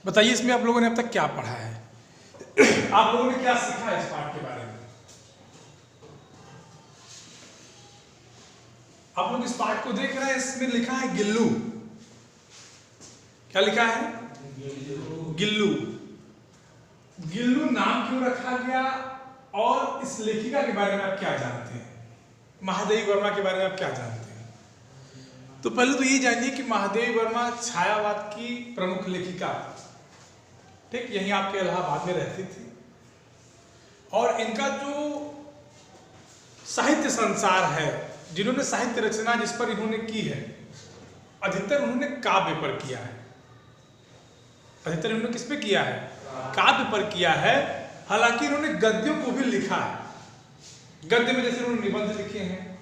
बताइए इसमें आप लोगों ने अब तक क्या पढ़ा है? आप लोगों ने क्या सीखा है इस पाठ के बारे में? आप लोग इस पाठ को देख रहे हैं, इसमें लिखा है गिल्लू। क्या लिखा है? गिल्लू। गिल्लू नाम क्यों रखा गया और इस लेखिका के बारे में आप क्या जानते हैं? महादेवी वर्मा के बारे में आप क्या जानते हैं? तो पहले तो ये जानिए कि महादेवी वर्मा छायावाद की प्रमुख लेखिका, ठीक, यहीं आपके इलाहाबाद में रहती थी। और इनका जो साहित्य संसार है, जिन्होंने साहित्य रचना जिस पर इन्होंने की है, अधिकतर उन्होंने काव्य पर किया है। अधिकतर इन्होंने किस पे किया है? काव्य पर किया है। हालांकि इन्होंने गद्यों को भी लिखा है। गद्य में जैसे इन्होंने निबंध लिखे हैं,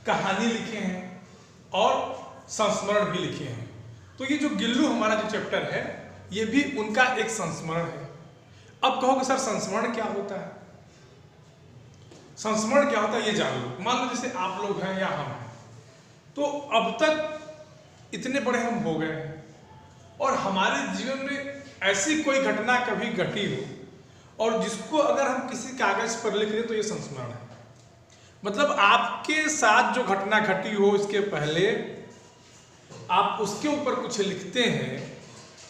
कहानी लिखे हैं और संस्मरण भी लिखे हैं। तो ये जो गिल्लू हमारा जो चैप्टर है, ये भी उनका एक संस्मरण है। अब कहोगे सर संस्मरण क्या होता है? संस्मरण क्या होता है ये जान लो। मान लो जैसे आप लोग हैं या हम हैं, तो अब तक इतने बड़े हम हो गए हैं और हमारे जीवन में ऐसी कोई घटना कभी घटी हो और जिसको अगर हम किसी कागज पर लिख रहे तो ये संस्मरण है। मतलब आपके साथ जो घटना घटी हो, इसके पहले आप उसके ऊपर कुछ लिखते हैं,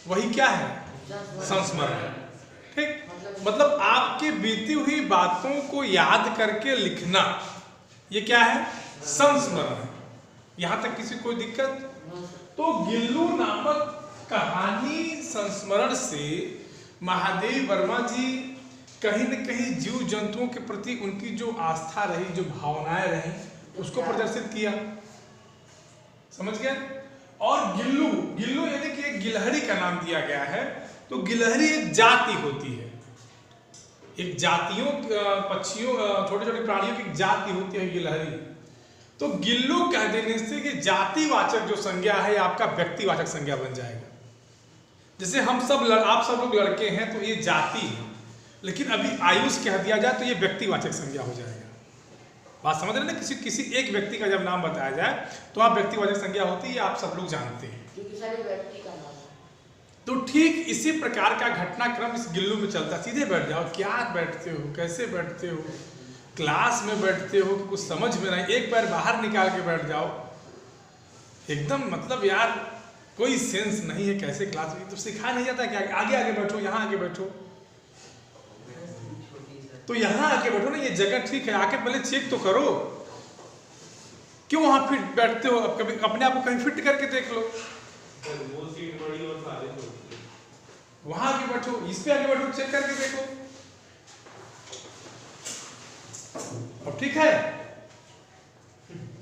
वही क्या है? संस्मरण है। ठीक, मतलब आपके बीती हुई बातों को याद करके लिखना, ये क्या है? संस्मरण है। यहां तक किसी कोई दिक्कत? तो गिल्लू नामक कहानी संस्मरण से महादेवी वर्मा जी कहीं न कहीं जीव जंतुओं के प्रति उनकी जो आस्था रही, जो भावनाएं रही, उसको प्रदर्शित किया। समझ गए? और गिल्लू, गिल्लू यानी कि एक गिलहरी का नाम दिया गया है। तो गिलहरी एक जाति होती है, एक जातियों, पक्षियों, छोटे छोटे प्राणियों की जाति होती है गिलहरी। तो गिल्लू कह देने से कि जातिवाचक जो संज्ञा है आपका व्यक्तिवाचक संज्ञा बन जाएगा। जैसे हम सब आप सब लोग लड़के हैं तो ये जाति है, लेकिन अभी आयुष कह दिया जाए तो ये व्यक्तिवाचक संज्ञा हो जाएगा। बात समझ रहे ना? किसी एक व्यक्ति का जब नाम बताया जाए तो आप व्यक्तिवाचक संज्ञा होती है, आप सब लोग जानते हैं। तो ठीक इसी प्रकार का घटनाक्रम इस गिल्लू में चलता। सीधे बैठ जाओ, क्या बैठते हो, कैसे बैठते हो, क्लास में बैठते हो कि कुछ समझ में नहीं, एक बार बाहर निकाल के बैठ जाओ। एकदम मतलब यार कोई सेंस नहीं है, कैसे क्लास में? तो सिखाया नहीं जाता क्या? आगे आगे बैठो, यहाँ आगे बैठो, तो यहाँ आके बैठो ना, ये जगह ठीक है, आके पहले चेक तो करो। क्यों वहां फिट बैठते हो? अब कभी अपने आप को कहीं फिट करके देख लो। वो सीट बड़ी और सारे छोटे। वहां आके बैठो, इस पे आके बैठो, चेक करके देखो। अब ठीक है?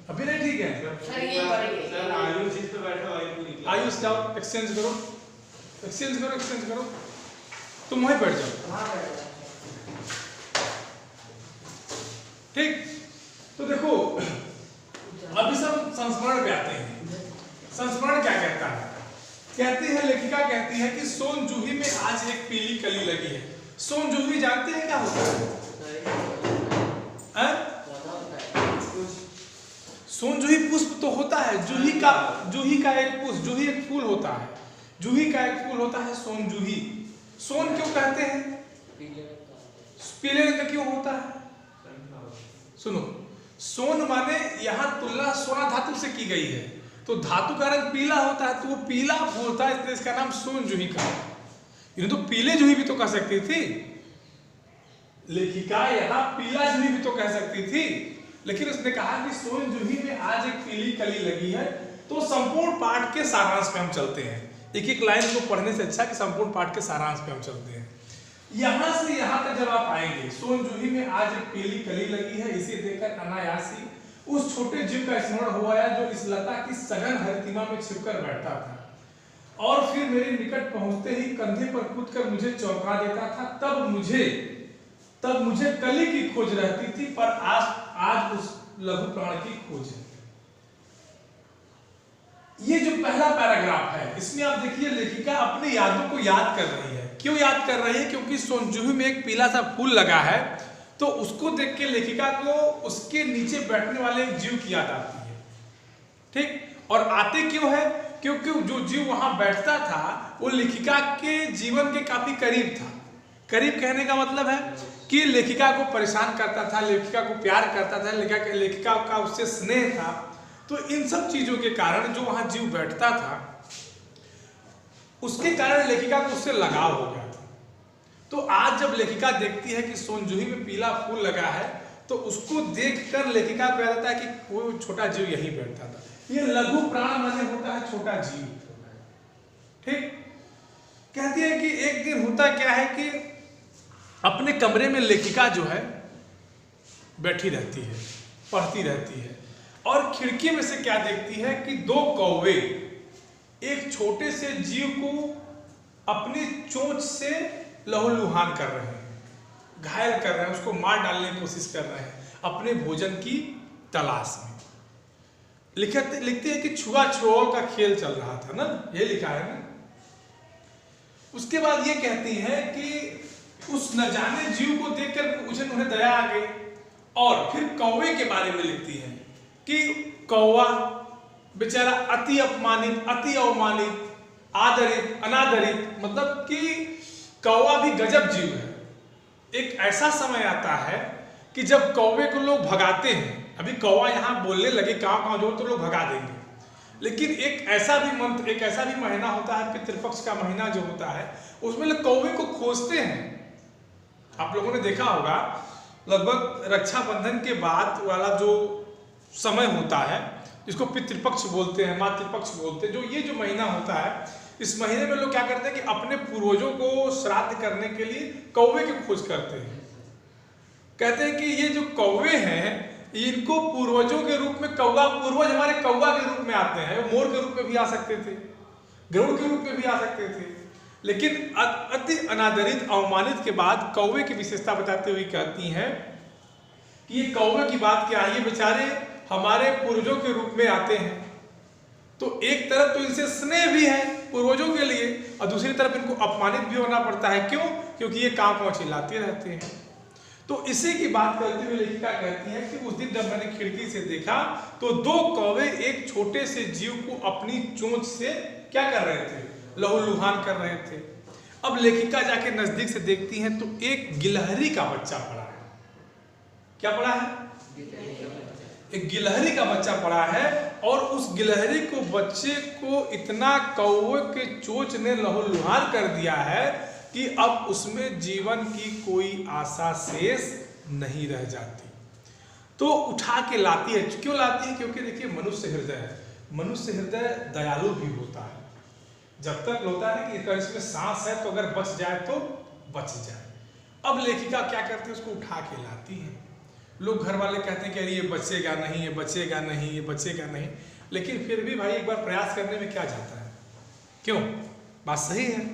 अभी नहीं ठीक है? सर आयुष इस पे बैठो, आयुष जाओ, एक्सचेंज करो, एक्सचेंज करो, एक्सचेंज करो। तुम वहीं बैठ जाओ। ठीक, तो देखो अभी सब संस्मरण पे आते हैं। संस्मरण क्या कहता है? कहती है लेखिका, कहती है कि सोन जूही में आज एक पीली कली लगी है। सोन जूही जानते हैं क्या होता है? सोन जूही पुष्प तो होता है, जूही का एक पुष्प, जूही एक फूल होता है, जूही का एक फूल होता है सोन जूही। सोन क्यों कहते हैं? पीले रंग का क्यों होता है? सुनो, सोन माने यहाँ तुलना सोना धातु से की गई है, तो धातु का रंग पीला होता है, तो वो पीला होता है, इसलिए इसका नाम सोन जूही का। इन्हें तो पीले जूही भी तो कह सकती थी लेखिका, यहाँ पीला जूही भी तो कह सकती थी, लेकिन उसने कहा कि सोन जूही में आज एक पीली कली लगी है। तो संपूर्ण पाठ के सारांश पे हम चलते हैं। एक एक लाइन को पढ़ने से अच्छा कि संपूर्ण पाठ के सारांश पे हम चलते हैं। यहां से यहां तक जब आप आएंगे, सोन जूही में आज एक पीली कली लगी है, इसे देखकर अनायासी उस छोटे जीव का स्मरण हो आया जो इस लता की सघन हरितिमा में छिपकर बैठता था और फिर मेरे निकट पहुंचते ही कंधे पर कूदकर मुझे चौंका देता था। तब मुझे कली की खोज रहती थी, पर आज उस लघु प्राण की खोज है। ये जो पहला पैराग्राफ है, इसमें आप देखिए लेखिका अपनी यादों को याद कर रही है। क्यों याद कर रही है? क्योंकि सोन जूही में एक पीला सा फूल लगा है, तो उसको देख के लेखिका को उसके नीचे बैठने वाले एक जीव की याद आती है। ठीक, और आते क्यों है? क्योंकि जो जीव वहां बैठता था वो लेखिका के जीवन के काफी करीब था। करीब कहने का मतलब है कि लेखिका को परेशान करता था, लेखिका को प्यार करता था, लेखिका का उससे स्नेह था। तो इन सब चीजों के कारण जो वहां जीव बैठता था उसके कारण लेखिका को उससे लगाव हो गया था। तो आज जब लेखिका देखती है कि सोनजूही में पीला फूल लगा है तो उसको देखकर लेखिका को याद आता है कि कोई छोटा जीव यहीं बैठता था। ये लघु प्राण माने होता है छोटा जीव। ठीक, कहती है कि एक दिन होता क्या है कि अपने कमरे में लेखिका जो है बैठी रहती है, पढ़ती रहती है और खिड़की में से क्या देखती है कि दो कौवे एक छोटे से जीव को अपनी चोंच से लहूलुहान कर रहे हैं, घायल कर रहे हैं, उसको मार डालने की कोशिश कर रहे हैं अपने भोजन की तलाश में। लिखते हैं कि छुआ छुआल का खेल चल रहा था ना, ये लिखा है ना। उसके बाद ये कहती है कि उस न जाने जीव को देखकर मुझे उन्हें दया आ गई। और फिर कौवे के बारे में लिखती है कि कौवा बेचारा अति अपमानित, अति अवमानित, आदरित, अनादरित, मतलब कि कौवा भी गजब जीव है। एक ऐसा समय आता है कि जब कौवे को लोग भगाते हैं, अभी कौवा यहाँ बोलने लगे काव जो तो लोग भगा देंगे, लेकिन एक ऐसा भी मंत्र, एक ऐसा भी महीना होता है पितृपक्ष का महीना जो होता है उसमें लोग कौवे को खोजते हैं। आप लोगों ने देखा होगा लगभग रक्षाबंधन के बाद वाला जो समय होता है जिसको पितृपक्ष बोलते हैं, मातृपक्ष बोलते हैं, जो ये जो महीना होता है इस महीने में लोग क्या करते हैं कि अपने पूर्वजों को श्राद्ध करने के लिए कौवे की खोज करते हैं। कहते हैं कि ये जो कौवे हैं इनको पूर्वजों के रूप में कौवा, पूर्वज हमारे कौवा के रूप में आते हैं, मोर के रूप में भी आ सकते थे, गरुड़ के रूप में भी आ सकते थे, लेकिन अति अनादरित अवमानित के बाद कौवे की विशेषता बताते हुए कहती हैं कि ये कौवे की बात क्या है, ये बेचारे हमारे पूर्वजों के रूप में आते हैं। तो एक तरफ तो इनसे स्नेह भी है पूर्वजों के लिए और दूसरी तरफ इनको अपमानित भी होना पड़ता है। क्यों? क्योंकि ये कांव चिल्लाते रहते हैं। तो इसी की बात करते हुए लेखिका कहती है कि उस दिन जब मैंने खिड़की से देखा तो दो कौवे एक छोटे से जीव को अपनी चोंच से क्या कर रहे थे, लहूलुहान कर रहे थे। अब लेखिका जाके नजदीक से देखती हैं तो एक गिलहरी का बच्चा पड़ा है। क्या पड़ा है? एक गिलहरी का बच्चा पड़ा है और उस गिलहरी को बच्चे को इतना कौवे के चोंच ने लहूलुहान कर दिया है कि अब उसमें जीवन की कोई आशा शेष नहीं रह जाती। तो उठा के लाती है। क्यों लाती है? क्योंकि देखिए मनुष्य हृदय है, मनुष्य हृदय दयालु भी होता है। जब तक होता है कि अगर इसमें सांस है तो अगर बच जाए तो बच जाए। अब लेखिका क्या करती है, उसको उठा के लाती है। लोग घर वाले कहते हैं कि अरे ये बचेगा नहीं, ये बचेगा नहीं, ये बचेगा नहीं, लेकिन फिर भी भाई एक बार प्रयास करने में क्या जाता है, क्यों? बात सही है।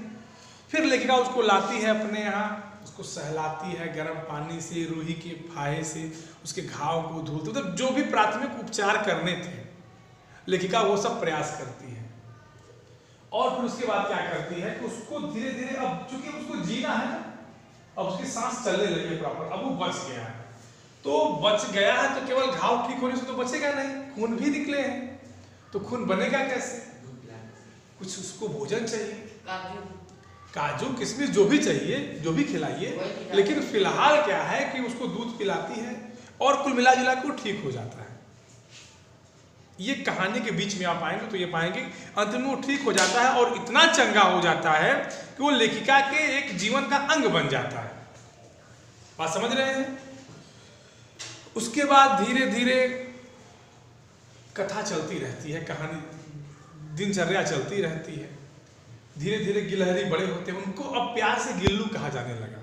फिर लेखिका उसको लाती है अपने यहाँ, उसको सहलाती है गर्म पानी से, रूही के फाहे से उसके घाव को धुलती, मतलब जो भी प्राथमिक उपचार करने थे लेखिका वो सब प्रयास करती है। और फिर उसके बाद क्या करती है कि उसको धीरे धीरे, अब चूंकि उसको जीना है ना, अब उसकी सांस चलने लगी है प्रॉपर, अब वो बच गया है। तो बच गया है तो केवल घाव ठीक होने से तो बचेगा नहीं, खून भी निकले हैं, तो खून बनेगा कैसे? कुछ उसको भोजन चाहिए, काजू किशमिश जो भी चाहिए, जो भी खिलाइए, लेकिन फिलहाल क्या है कि उसको दूध पिलाती है और कुल मिला जुला के ठीक हो जाता है। ये कहानी के बीच में आप आएंगे तो ये पाएंगे अंत में वो ठीक हो जाता है और इतना चंगा हो जाता है कि वो लेखिका के एक जीवन का अंग बन जाता है। बात समझ रहे हैं? उसके बाद धीरे धीरे कथा चलती रहती है, कहानी दिनचर्या चलती रहती है। धीरे धीरे गिलहरी बड़े होते हैं, उनको अब प्यार से गिल्लू कहा जाने लगा।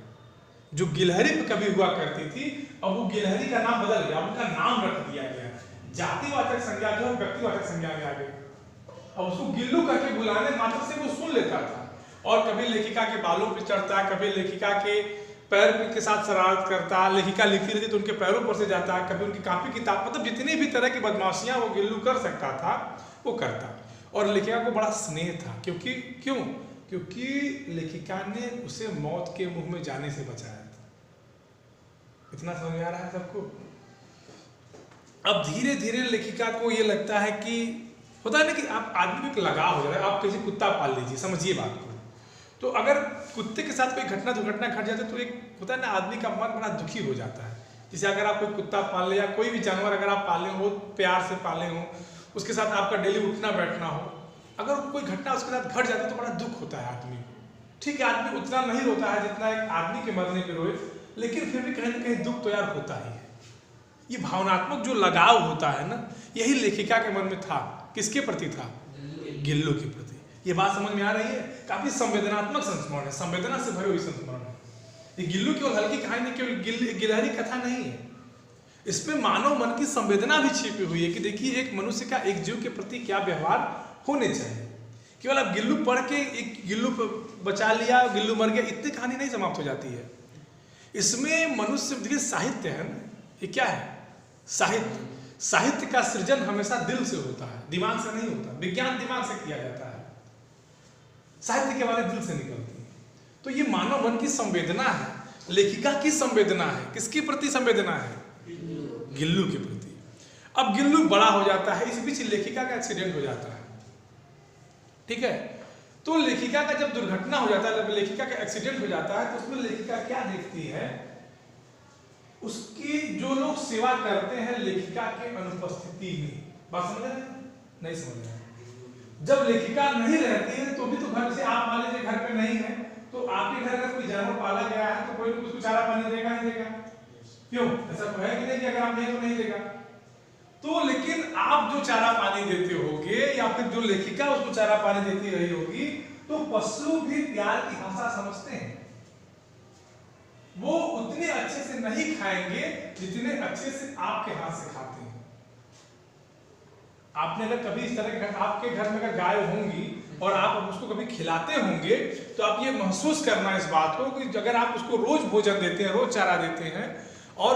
जो गिलहरी पे कभी हुआ करती थी अब वो गिलहरी का नाम बदल गया, उनका नाम रख दिया गया। जातिवाचक संज्ञा जो है व्यक्तिवाचक संज्ञा में आ गई। अब उसको गिल्लू करके बुलाने मात्र से वो सुन लेता था और कभी लेखिका के बालों पे चढ़ता, कभी लेखिका के पैर के साथ शरारत करता, लेखिका लिखती रहती तो उनके पैरों पर से जाता, कभी उनकी कापी किताब, मतलब जितनी भी तरह की बदमाशियां वो गिल्लू कर सकता था वो करता। और लेखिका को बड़ा स्नेह था, क्योंकि लेखिका ने उसे मौत के मुंह में जाने से बचाया था। इतना समझ आ रहा है सबको? अब धीरे धीरे लेखिका को ये लगता है कि होता है ना कि आप आदमी को एक लगाव हो जाता है। आप किसी कुत्ता पाल लीजिए, समझिए बात को। तो अगर कुत्ते के साथ कोई दुर्घटना घट जाती है तो एक होता है ना, आदमी का मन बड़ा दुखी हो जाता है। जैसे अगर आप कोई कुत्ता पाल ले या कोई भी जानवर अगर आप पाले हो, प्यार से पाले हो, उसके साथ आपका डेली उठना बैठना हो, अगर कोई घटना उसके साथ घट जाती है तो बड़ा दुख होता है आदमी को। ठीक है, आदमी उतना नहीं रोता है जितना एक आदमी के मरने पे रोए, लेकिन फिर भी कहीं ना कहीं दुख तो यार होता ही है। ये भावनात्मक जो लगाव होता है ना, यही लेखिका के मन में था। किसके प्रति था? गिल्लू के प्रति। ये बात समझ में आ रही है? काफी संवेदनात्मक संस्मरण है, संवेदना से भरी हुई संस्मरण है। ये गिल्लू केवल हल्की कहानी नहीं, केवल गिलहरी कथा नहीं है, इसमें मानव मन की संवेदना भी छिपी हुई है कि देखिए एक मनुष्य का एक जीव के प्रति क्या व्यवहार होने चाहिए। केवल आप गिल्लू पढ़ के एक गिल्लू बचा लिया, गिल्लू मर गया, इतनी कहानी नहीं समाप्त हो जाती है। इसमें मनुष्य, देखिए साहित्य है ना, ये क्या है? साहित्य। साहित्य का सृजन हमेशा दिल से होता है, दिमाग से नहीं होता। विज्ञान दिमाग से किया जाता है, साहित्य के बारे दिल से निकलती है। तो ये मानव मन की संवेदना है, लेखिका की संवेदना है। किसके प्रति संवेदना है? गिल्लू के प्रति। अब गिल्लू बड़ा हो जाता है, इस बीच लेखिका का एक्सीडेंट हो जाता है। ठीक है, तो लेखिका का जब दुर्घटना हो जाता है, जब लेखिका का एक्सीडेंट हो जाता है, तो उसमें लेखिका क्या देखती है? उसकी जो लोग सेवा करते हैं लेखिका के अनुपस्थिति में। बात समझ रहे हैं? नहीं समझ रहे? जब लेखिका नहीं रहती है तो भी तो घर से, आप मान लीजिए घर पे नहीं है तो आपके घर अगर कोई जानवर पाला गया है तो कोई उसको चारा पानी देगा, नहीं देगा? क्यों? ऐसा तो है कि नहीं कि अगर आप नहीं तो नहीं देगा। तो लेकिन आप जो चारा पानी देते होगे या फिर जो लेखिका उसको चारा पानी देती रही होगी, तो पशु भी प्यार की भाषा समझते हैं। वो उतने अच्छे से नहीं खाएंगे जितने अच्छे से आपके हाथ से खाते हैं। आपने अगर कभी इस तरह के आपके घर में अगर गाय होंगी और आप उसको कभी खिलाते होंगे तो आप ये महसूस करना इस बात को कि अगर आप उसको रोज भोजन देते हैं, रोज चारा देते हैं और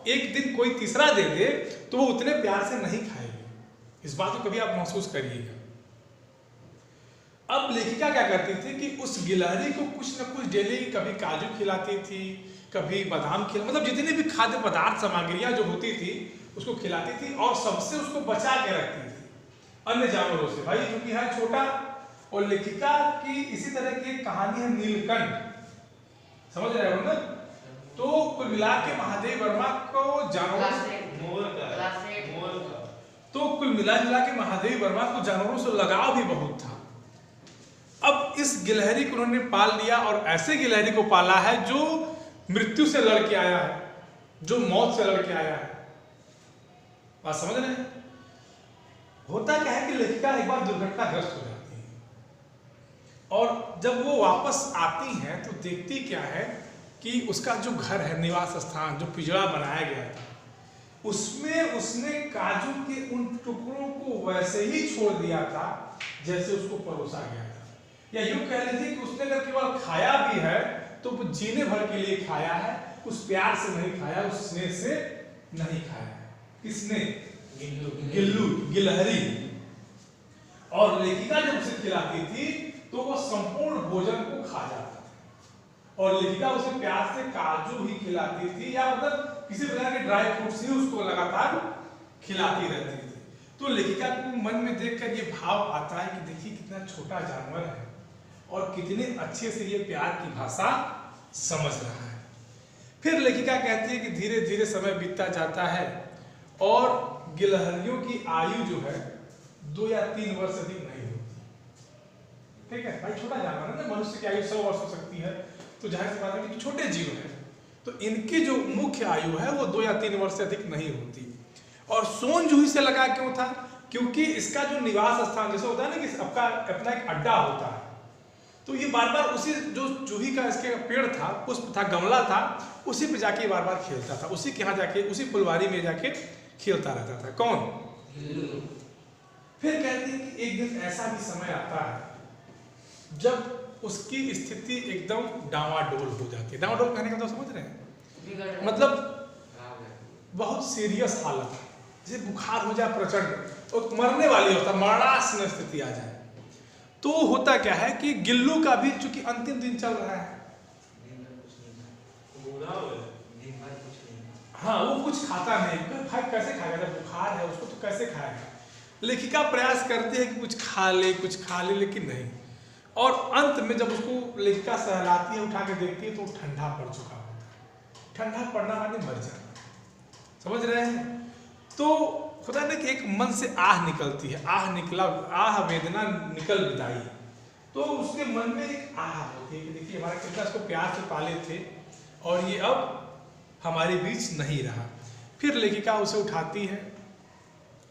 एक दिन कोई तीसरा दे दे तो वो उतने प्यार से नहीं खाएगी। इस बात को कभी आप महसूस करिएगा। अब लेखिका क्या करती थी कि उस गिलहरी को कुछ न कुछ डेली, कभी काजू खिलाती थी, कभी बादाम मतलब जितनी भी खाद्य पदार्थ सामग्रियां जो होती थी उसको खिलाती थी और सबसे उसको बचा के रखती थी अन्य जानवरों से। भाई क्योंकि है छोटा। और लेखिका की इसी तरह की एक कहानी है नीलकंठ, समझ रहे हो ना? तो कुल मिला के महादेव वर्मा को जानवरों के महादेव वर्मा को जानवरों से लगाव भी बहुत था। अब इस गिलहरी को उन्होंने पाल लिया और ऐसे गिलहरी को पाला है जो मृत्यु से लड़के आया है, जो मौत से लड़के आया है। बात समझ रहे हैं? होता क्या है कि लेखिका एक बार दुर्घटनाग्रस्त हो जाती है और जब वो वापस आती हैं तो देखती क्या है कि उसका जो घर है, निवास स्थान, जो पिंजरा बनाया गया था, उसमें उसने काजू के उन टुकड़ों को वैसे ही छोड़ दिया था जैसे उसको परोसा गया था। या यूं कह लीजिए कि उसने अगर केवल खाया भी है तो वो जीने भर के लिए खाया है, उस प्यार से नहीं खाया, उस स्नेह से नहीं खाया। किसने? गिलहरी। और लेखिका जब उसे खिलाती थी तो वो संपूर्ण भोजन को खा जाता था और लेखिका उसे प्यार से काजू ही खिलाती थी या मतलब किसी प्रकार के ड्राई फ्रूट्स ही उसको लगातार खिलाती रहती थी। तो लेखिका को मन में देखकर ये भाव आता है कि देखिए कितना छोटा जानवर है और कितने अच्छे से ये प्यार की भाषा समझ रहा है। फिर लेखिका कहती है कि धीरे धीरे समय बीतता जाता है और गिलहरियों की आयु जो है 2 या 3 वर्ष अधिक नहीं होती। ठीक है भाई, छोटा जानवर है ना, मनुष्य की आयु 100 वर्ष हो सकती है, तो जाहिर सी बात है कि छोटे जीव है तो इनकी जो मुख्य आयु है वो 2 या 3 वर्ष से अधिक नहीं होती। और सोन जूही से लगा क्यों था? क्योंकि इसका जो निवास स्थान जैसे होता है ना कि आपका अपना एक अड्डा होता है, तो ये बार बार उसी जो जूही का इसके पेड़ था, पुष्प था, गमला था, उसी पे जाके बार बार खेलता था, उसी के यहाँ जाके, उसी फुलवारी में जाके खेलता रहता था। कौन? फिर कहते हैं कि एक दिन ऐसा भी समय आता है जब उसकी स्थिति एकदम डावाडोल हो जाती है। डावाडोल कहने का तो समझ रहे हैं? मतलब बहुत सीरियस हालत, जैसे बुखार हो जाए प्रचंड और मरने वाली होता, मरणासन स्थिति आ जाए। तो होता क्या है कि गिल्लू का भी चूंकि अंतिम दिन चल रहा है, हाँ वो कुछ खाता नहीं, कैसे खाएगा? जब बुखार है उसको तो कैसे खाएगा? लेखिका प्रयास करती है कि कुछ खा ले, लेकिन नहीं। और अंत में जब उसको लेखिका सहलाती है, उठा के देखती है तो वो ठंडा पड़ चुका होता है। ठंडा पड़ना माने मर जाना, समझ रहे हैं। तो खुदा ने कि एक मन से आह निकलती है, आह वेदना निकल विदाई। तो उसके मन में एक आह होती है कि देखिए हमारा कितना इसको प्यार से पाले थे और ये अब हमारे बीच नहीं रहा। फिर लेखिका उसे उठाती है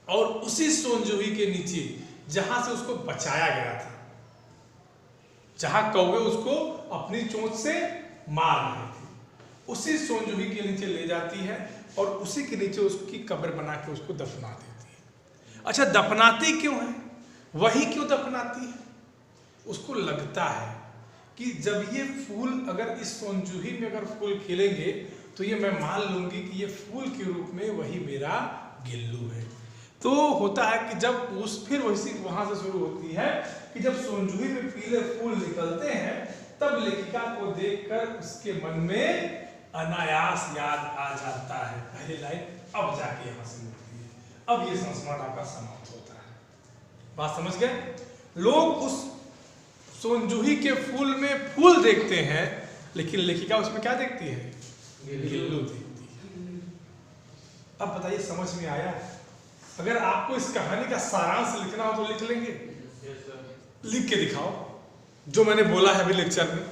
और उसी सोनजूही के नीचे जहां से उसको बचाया गया था, जहां कौवे उसको अपनी चोंच से मार रहे थे, उसी सोनजूही के नीचे ले जाती है और उसी के नीचे उसकी कब्र बना के उसको दफना देती है। अच्छा, दफनाती क्यों है? वही क्यों दफनाती है? उसको लगता है कि जब ये फूल अगर इस सोनजूही में अगर फूल खिलेंगे तो ये मैं मान लूंगी कि ये फूल के रूप में वही मेरा गिल्लू है। तो होता है कि जब फिर वही वहां से शुरू होती है कि जब सोनजूही में पीले फूल निकलते हैं तब लेखिका को देखकर उसके मन में अनायास याद आ जाता है पहली लाइन, अब जाके यहां से मिलती है, अब ये संस्मरण आपका समाप्त होता है। बात समझ गए? लोग उस सोनजूही के फूल में फूल देखते हैं, लेकिन लेखिका उसमें क्या देखती है? गिल्लू देखती है। अब बताइए समझ में आया? अगर आपको इस कहानी का सारांश लिखना हो तो लिख लेंगे? लिख के दिखाओ जो मैंने बोला है अभी लेक्चर में।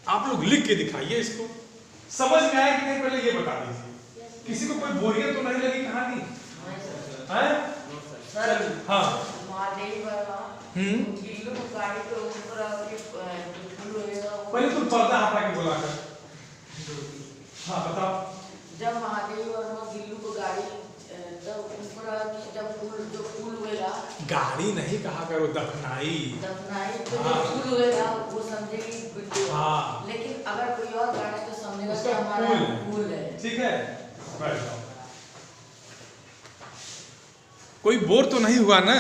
आप लोग लिख के दिखाइए इसको। समझ में आया कि नहीं पहले ये बता दीजिए। किसी को कोई बोरियत तो नहीं लगी कहानी? है? हाँ। पहले तुम पर्दा हटा के बोला कर। हाँ बताओ। जब महादेव और गिल्लू को गाड़ी तब ऊपर जब फूल हुएगा, गाड़ी नहीं कहा करो, दफनाई तो जो फूल हुएगा वो समझेगी बिल्लू। हाँ। लेकिन अगर कोई और गाड़ी तो समझेगा कि उसका हमारा फूल है। ठीक है, बैठ जाओ। कोई बोर तो नहीं हुआ ना?